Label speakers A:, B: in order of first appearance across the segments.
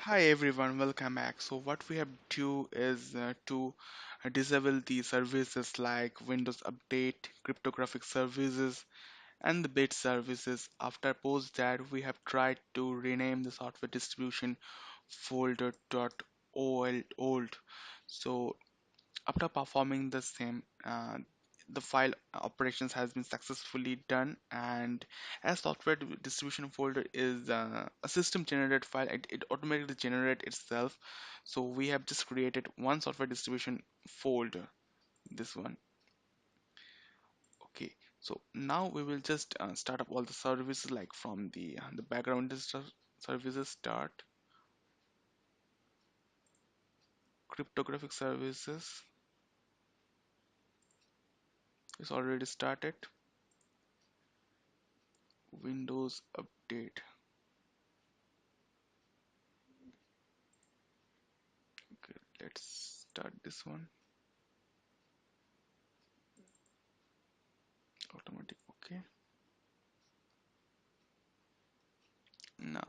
A: Hi everyone, welcome back. So what we have do is to disable the services like Windows Update, cryptographic services, and the bit services. After post that, we have tried to rename the software distribution folder .old. So after performing the same, the file operations has been successfully done, and as distribution folder is a system generated file, it automatically generate itself. So we have just created one software distribution folder, this one. Okay, so now we will just start up all the services like from the background services start cryptographic services is already started. Windows update. Okay, let's start this one. Automatic. Okay. Now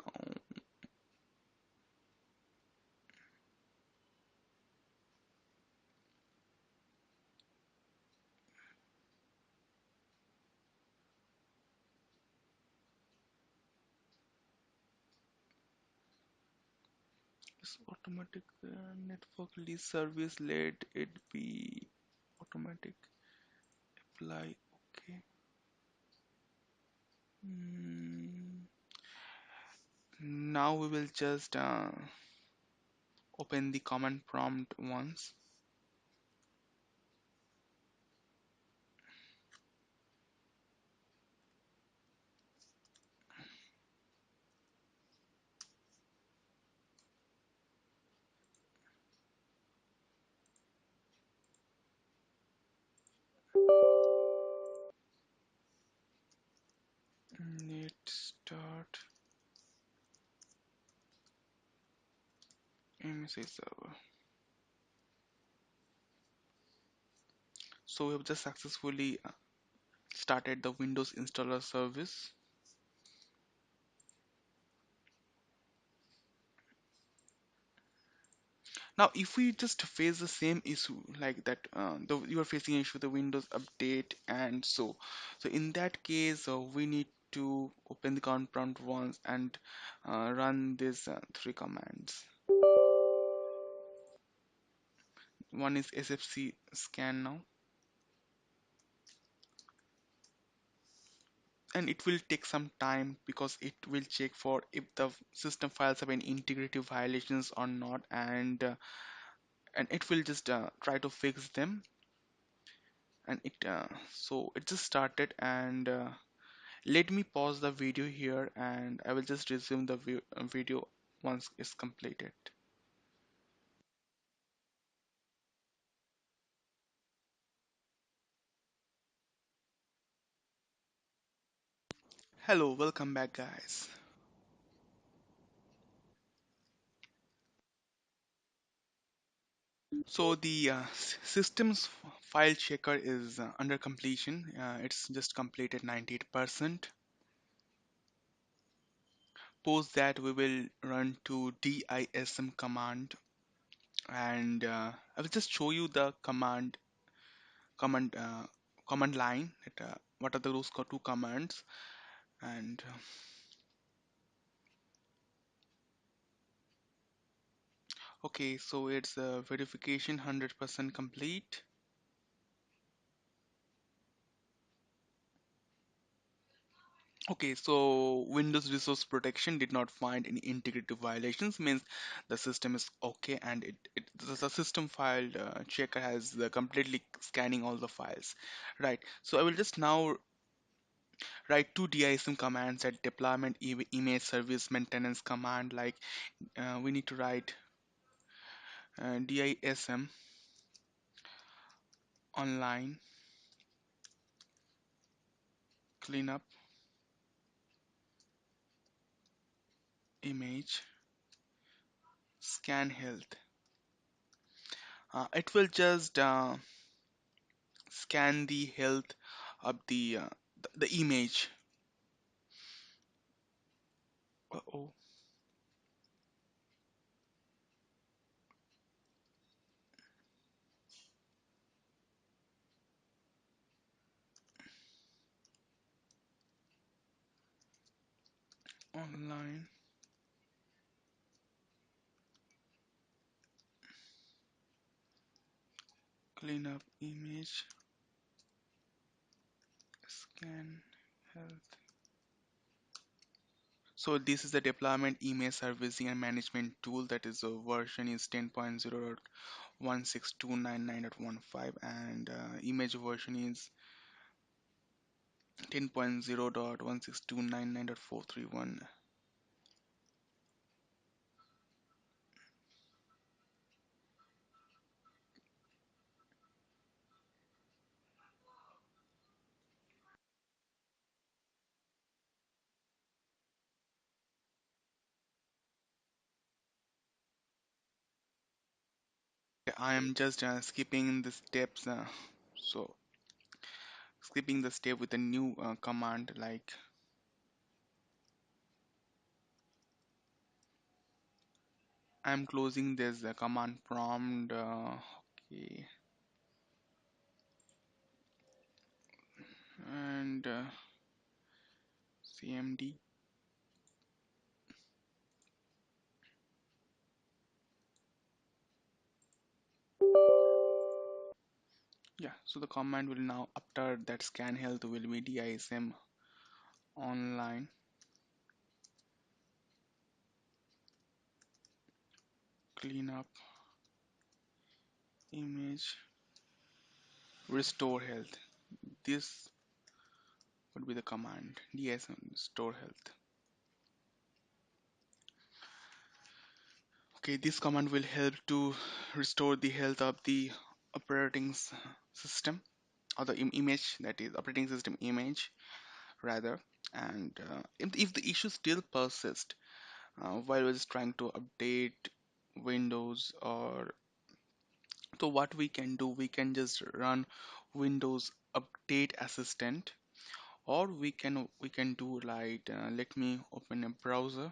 A: this automatic network lease service, let it be automatic apply. Okay. Mm, Now we will just open the command prompt once. Net start msiserver. So we have just successfully started the Windows installer service. Now, if we just face the same issue like that, you are facing an issue the Windows update, and so in that case, we need to open the command prompt once and run these three commands. One is SFC Scan now, and it will take some time because it will check for if the system files have any integrity violations or not, and it will just try to fix them. And it just started, and let me pause the video here and I will just resume the video once it's completed. Hello, welcome back guys. So the systems file checker is under completion. It's just completed 98%. Post that we will run to dism command, and I will just show you the command command line that, what are those two commands. And okay, so it's verification 100% complete. Okay, so Windows Resource Protection did not find any integrity violations, means the system is okay, and the system file checker has completely scanning all the files, right? So I will just now write two dism commands at deployment image service maintenance command. Like we need to write dism online cleanup image scan health. It will just scan the health of the image. Uh-oh. online cleanup image scan health. So this is the deployment email servicing and management tool, that is the version is 10.0.16299.15 and image version is 10.0.16299.431. I am just skipping the steps, so skipping the step with a new command like I'm closing this command prompt. Okay, and cmd. Yeah, so the command will now after that scan health will be dism online cleanup image restore health. This would be the command dism restore health. Okay, this command will help to restore the health of the operating system or the image, that is operating system image rather. And if the issue still persists while it's trying to update Windows, or so what we can do, we can just run Windows Update Assistant, or we can do like let me open a browser.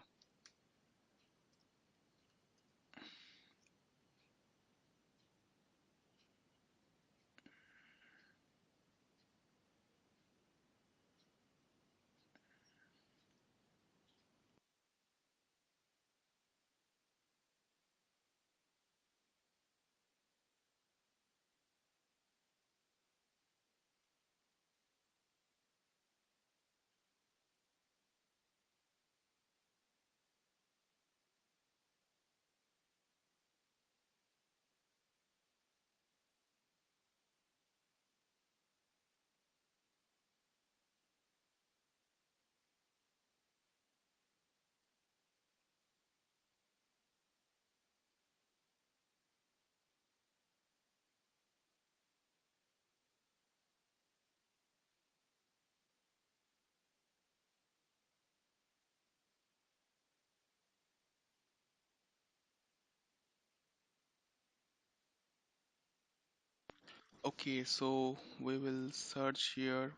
A: Okay, so we will search here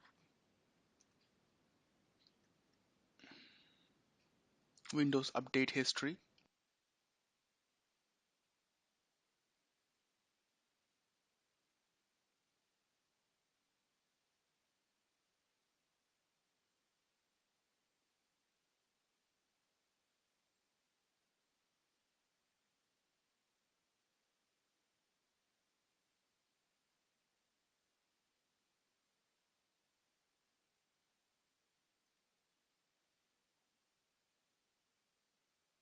A: Windows Update History.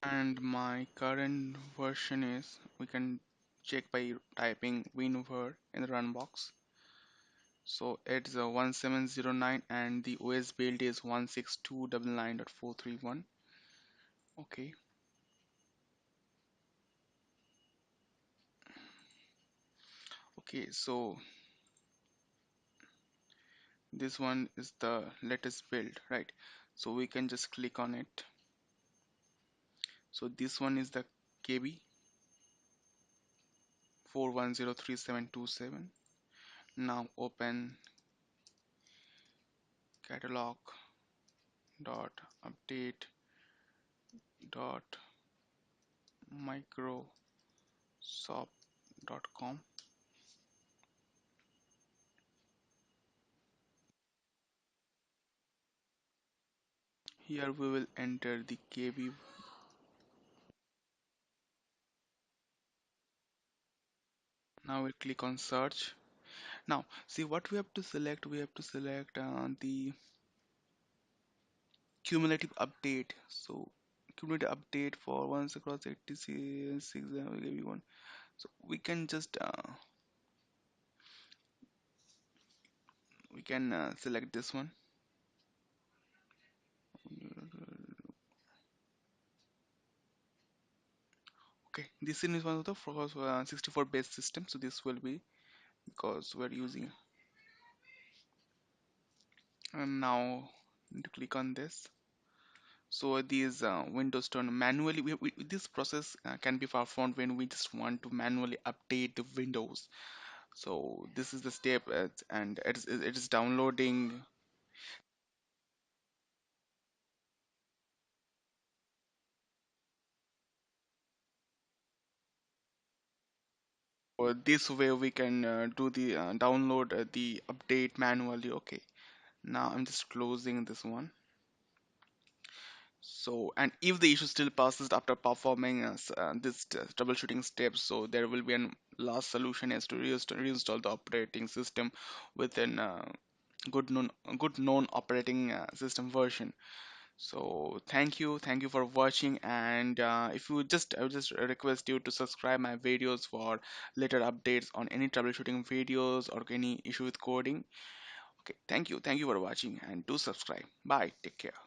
A: And my current version is, we can check by typing winver in the run box. So it's 1709 and the OS build is 162.99.431. Okay, okay, so this one is the latest build, right? So we can just click on it. So this one is the KB 4103727. Now open catalog dot update dot microsoft.com. Here we will enter the KB. Now we click on search. Now see what we have to select. We have to select the cumulative update. So cumulative update for once across 86 everyone. So we can select this one. Okay, this is one of the 64 base system. So this will be because we're using. And now need to click on this. So these windows turn manually. This process can be performed when we just want to manually update the windows. So this is the step, and it is downloading. Or this way we can do the download the update manually. Okay, now I'm just closing this one. So, and if the issue still persists after performing this troubleshooting steps, so there will be an last solution is to reinstall the operating system within good known good known operating system version. So thank you for watching, and if you just I would just request you to subscribe my videos for later updates on any troubleshooting videos or any issue with coding. Okay, thank you for watching, and do subscribe. Bye, take care.